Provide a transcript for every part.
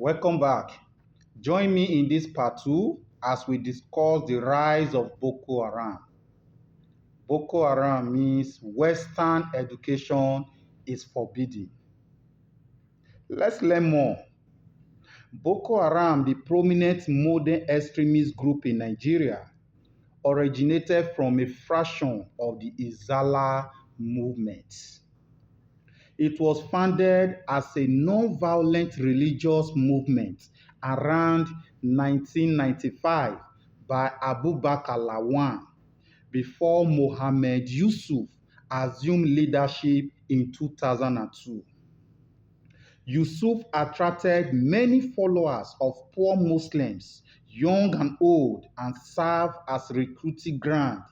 Welcome back. Join me in this part 2 as we discuss the rise of Boko Haram. Boko Haram means Western education is forbidden. Let's learn more. Boko Haram, the prominent modern extremist group in Nigeria, originated from a fraction of the Izala movement. It was founded as a non-violent religious movement around 1995 by Abubakar Lawan before Mohammed Yusuf assumed leadership in 2002. Yusuf attracted many followers of poor Muslims, young and old, and served as recruiting ground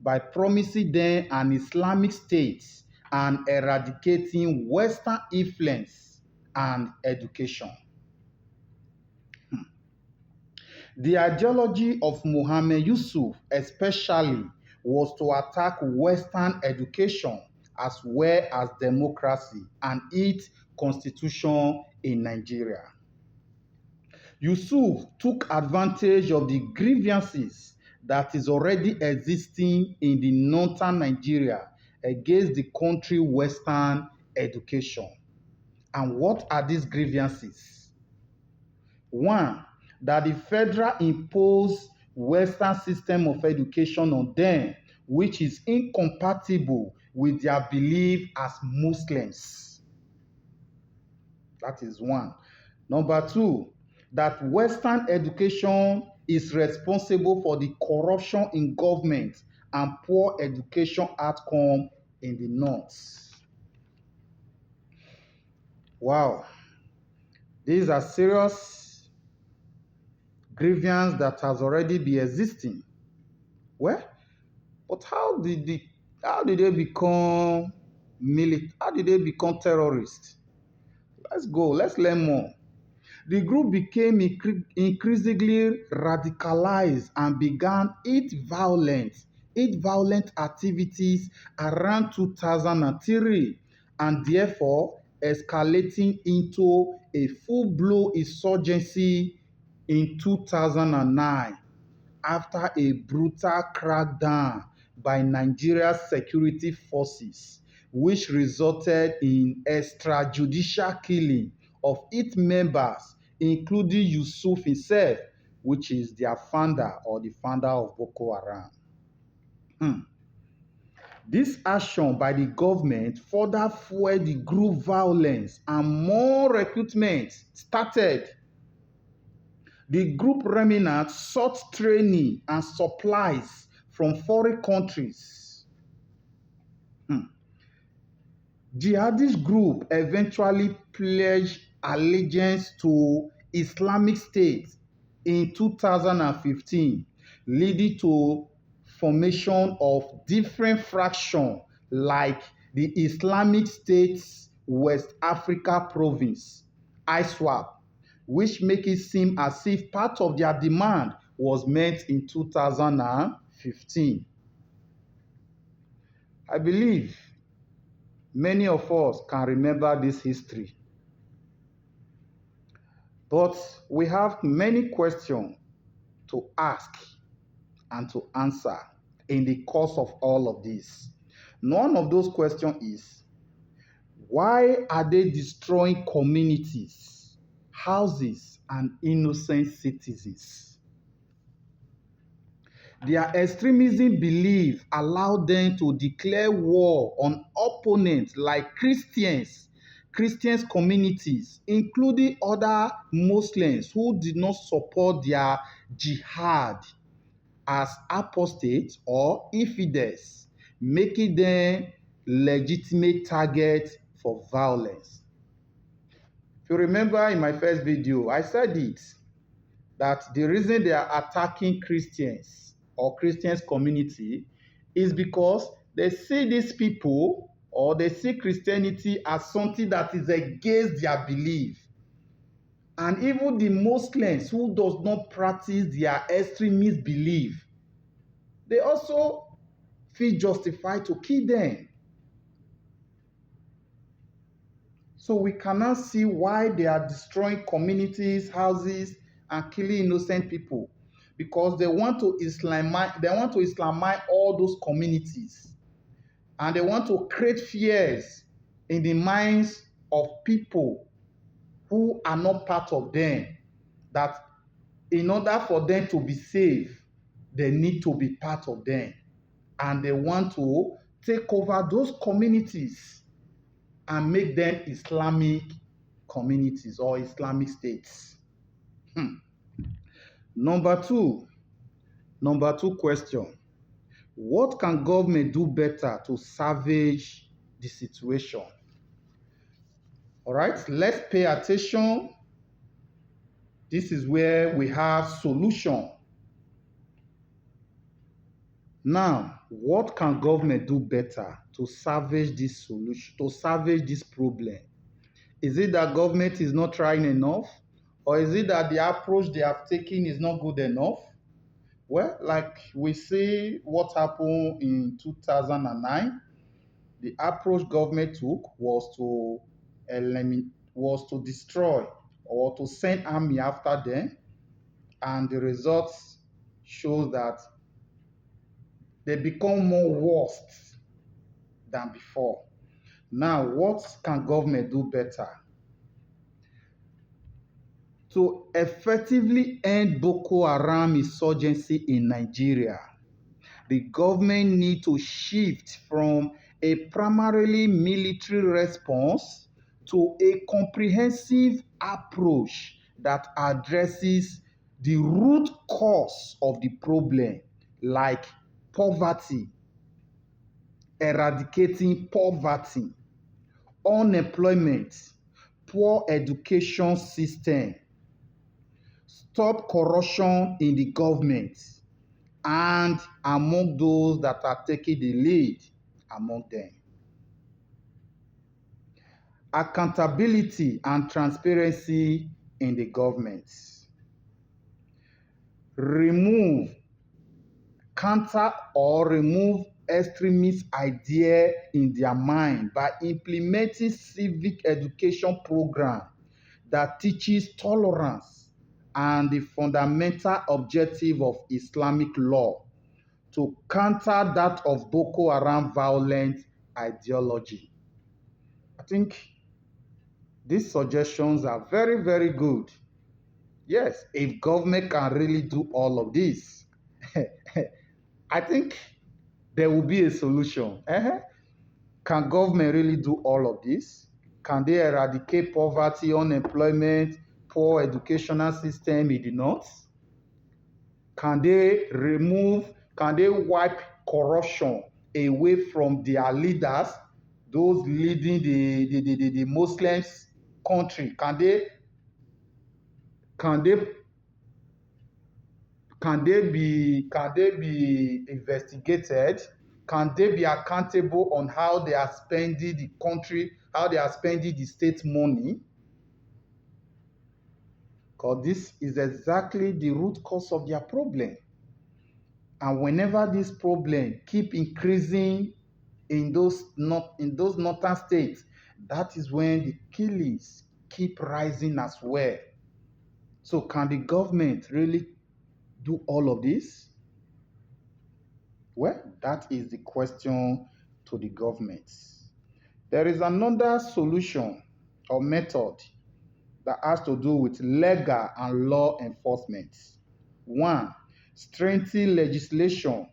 by promising them an Islamic state and eradicating Western influence and education. The ideology of Muhammad Yusuf especially was to attack Western education as well as democracy and its constitution in Nigeria. Yusuf took advantage of the grievances that is already existing in the northern Nigeria against the country Western education. And what are these grievances? One, that the federal imposed Western system of education on them, which is incompatible with their belief as Muslims. That is one. Number two, that Western education is responsible for the corruption in government and poor education outcome in the North. Wow, these are serious grievances that has already been existing. Well, but how did they become How did they become terrorists? Let's learn more. The group became increasingly radicalized and began its violent activities around 2003 and therefore escalating into a full-blown insurgency in 2009 after a brutal crackdown by Nigeria's security forces, which resulted in extrajudicial killing of its members, including Yusuf himself, which is their founder or the founder of Boko Haram. This action by the government further fueled the group violence and more recruitment started. The group remnants sought training and supplies from foreign countries. Jihadist group eventually pledged allegiance to Islamic State in 2015, leading to formation of different fractions like the Islamic State's West Africa Province, ISWAP, which make it seem as if part of their demand was met in 2015. I believe many of us can remember this history. But we have many questions to ask and to answer in the course of all of this. One of those questions is, why are they destroying communities, houses, and innocent citizens? Their extremism belief allowed them to declare war on opponents like Christians communities, including other Muslims who did not support their jihad as apostates or infidels, making them legitimate targets for violence. If you remember in my first video, I said it, that the reason they are attacking Christians or Christians community is because they see these people or they see Christianity as something that is against their belief. And even the Muslims who does not practice their extremist belief, they also feel justified to kill them. So we cannot see why they are destroying communities, houses, and killing innocent people, because they want to Islamize all those communities, and they want to create fears in the minds of people who are not part of them, that in order for them to be safe, they need to be part of them. And they want to take over those communities and make them Islamic communities or Islamic states. Hmm. Number two, number two question. What can government do better to salvage the situation? All right, let's pay attention. This is where we have solution. Now, what can government do better to salvage this solution, to salvage this problem? Is it that government is not trying enough? Or is it that the approach they have taken is not good enough? Well, like we see what happened in 2009, the approach government took was to destroy or to send army after them, and the results shows that they become more worse than before. Now, what can government do better to effectively end Boko Haram insurgency in Nigeria? The government need to shift from a primarily military response to a comprehensive approach that addresses the root cause of the problem, like poverty, eradicating poverty, unemployment, poor education system, stop corruption in the government, and among those that are taking the lead among them, accountability and transparency in the government. Remove, counter or remove extremist idea in their mind by implementing civic education program that teaches tolerance and the fundamental objective of Islamic law to counter that of Boko Haram violent ideology. I think these suggestions are very, very good. Yes, if government can really do all of this, I think there will be a solution. Can government really do all of this? Can they eradicate poverty, unemployment, poor educational system in the north? Can they wipe corruption away from their leaders, those leading the Muslims country? Can they can they be investigated? Can they be accountable on how they are spending the country, how they are spending the state money? Because this is exactly the root cause of their problem. And whenever this problem keep increasing in those northern states, that is when the killings keep rising as well. So can the government really do all of this? Well, that is the question to the government. There is another solution or method that has to do with legal and law enforcement. One, strengthen legislation.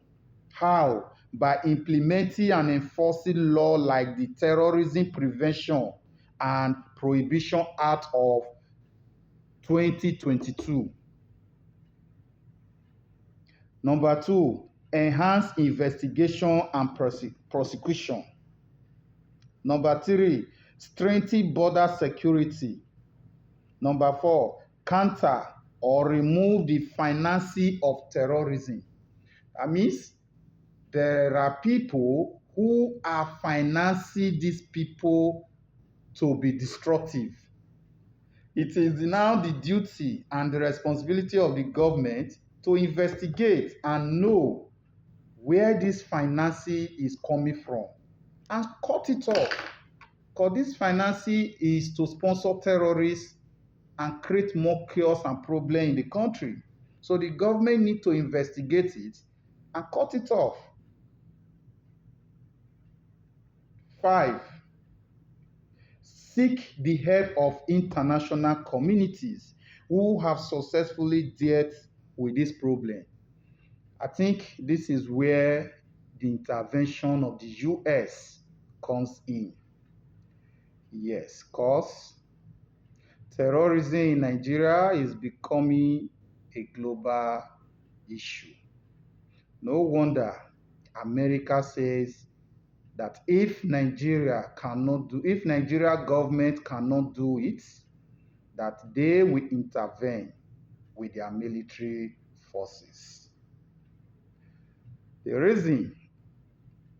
How? By implementing and enforcing law like the Terrorism Prevention and Prohibition Act of 2022. Number two, enhance investigation and prosecution. Number three, strengthen border security. Number four, counter or remove the financing of terrorism. That means there are people who are financing these people to be destructive. It is now the duty and the responsibility of the government to investigate and know where this financing is coming from and cut it off. Because this financing is to sponsor terrorists and create more chaos and problem in the country. So the government need to investigate it and cut it off. 5, seek the help of international communities who have successfully dealt with this problem. I think this is where the intervention of the US comes in. Yes, because terrorism in Nigeria is becoming a global issue. No wonder America says that if Nigeria government cannot do it, that they will intervene with their military forces. The reason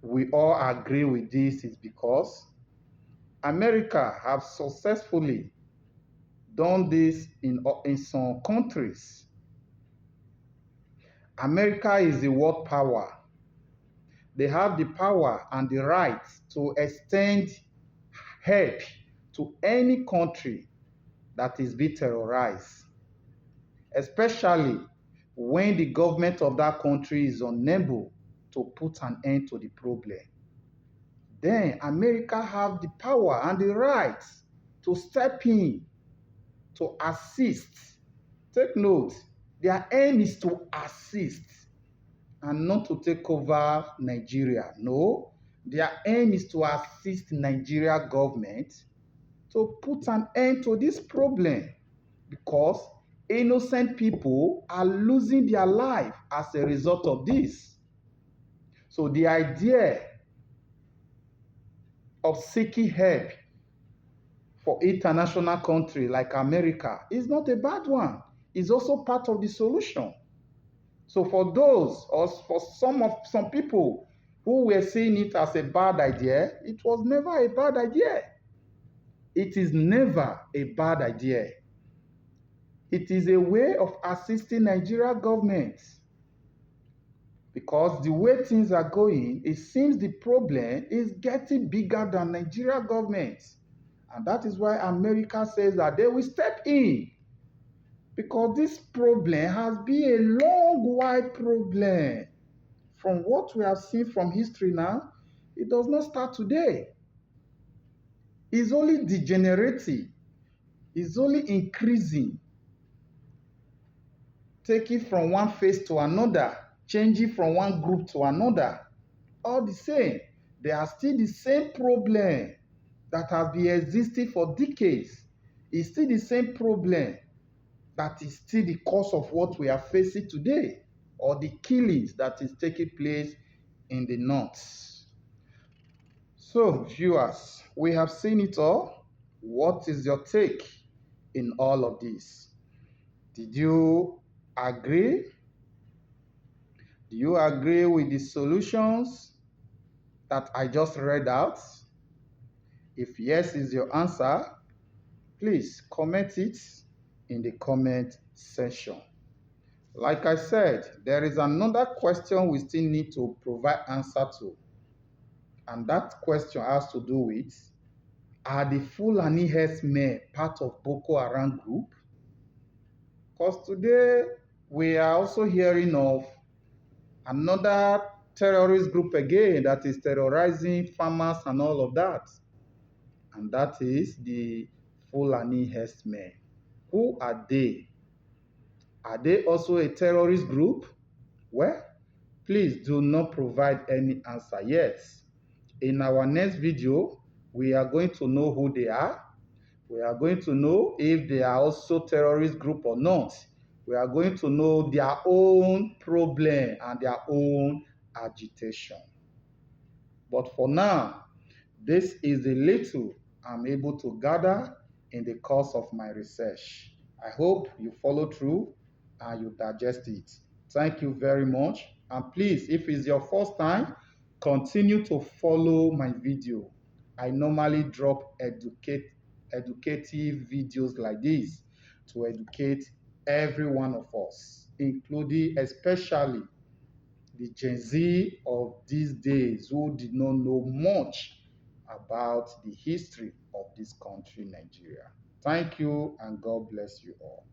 we all agree with this is because America have successfully done this in some countries. America is the world power. They have the power and the right to extend help to any country that is being terrorized, especially when the government of that country is unable to put an end to the problem. Then America have the power and the right to step in to assist. Take note, their aim is to assist and not to take over Nigeria. No, their aim is to assist Nigeria government to put an end to this problem because innocent people are losing their life as a result of this. So the idea of seeking help for international country like America is not a bad one. It's also part of the solution. So for those, or for some people who were seeing it as a bad idea, it was never a bad idea. It is never a bad idea. It is a way of assisting Nigeria government. Because the way things are going, it seems the problem is getting bigger than Nigeria government. And that is why America says that they will step in. Because this problem has been a long, wide problem. From what we have seen from history now, it does not start today. It's only degenerating. It's only increasing. Taking from one phase to another, changing from one group to another. All the same, they are still the same problem that has been existing for decades. It's still the same problem that is still the cause of what we are facing today, or the killings that is taking place in the north. So, viewers, we have seen it all. What is your take in all of this? Did you agree? Do you agree with the solutions that I just read out? If yes is your answer, please comment it in the comment section. Like I said, there is another question we still need to provide answer to. And that question has to do with, are the Fulani herdsmen part of Boko Haram group? Because today we are also hearing of another terrorist group again that is terrorizing farmers and all of that. And that is the Fulani herdsmen. Who are they? Are they also a terrorist group? Well, please do not provide any answer yet. In our next video, we are going to know who they are. We are going to know if they are also terrorist group or not. We are going to know their own problem and their own agitation. But for now, this is the little I'm able to gather in the course of my research. I hope you follow through and you digest it. Thank you very much. And please, if it's your first time, continue to follow my video. I normally drop educative videos like this to educate every one of us, including especially the Gen Z of these days who did not know much about the history of this country, Nigeria. Thank you, and God bless you all.